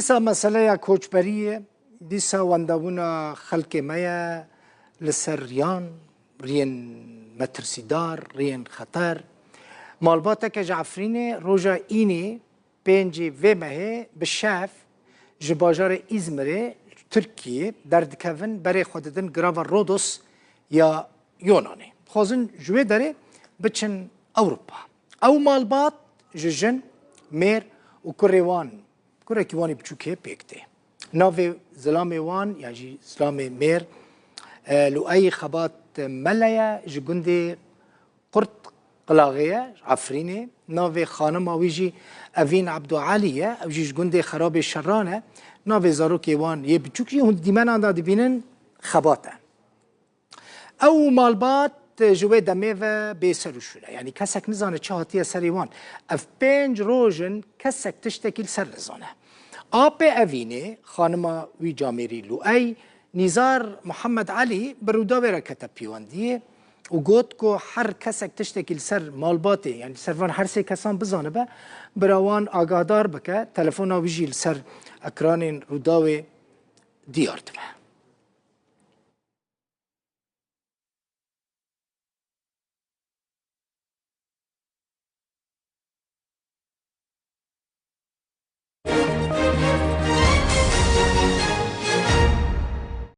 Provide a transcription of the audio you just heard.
دیسا مسئله کوچبریه، دیسا وندابونا خلق میا لسر رین مترسیدار، رین خطر. مالباتا که جعفرینه روژا اینی پنجی و مهه به شف جباجار ازمره ترکیه دردکوون برای خوددن گراو رودوس یا یونانه. خوازن جوه داره بچن اوروپا. او مالبات جن میر و کریوان کیوانی بچوکه پیکته. ناوی زلام وان یعنی زلام میر لو ای خبات ملایا جگنده قرط قلاغيه عفريني ناوي خانم اويجي اوين عبدو علية اوجي جگنده خراب شرانه ناوي زاروك يوان يبچوكي هون ديمان آندا دبينن خباته او مالبات جوه دميوه بيسروشونه يعني كسك نزانه چه هاتيه سريوان اف 5 روجن كسك تشتكيل سر نزانه آب اوینه خانم وی جاميري لو اي نزار محمد علي برودا بركته پیواندیه و گوت کو هر کسک تشتکیل سر مالباته یعنی سروان هر سه کسان بزانه به براوان آگاهدار بکه تلفن ویجیل سر اکران روداوی دیارت به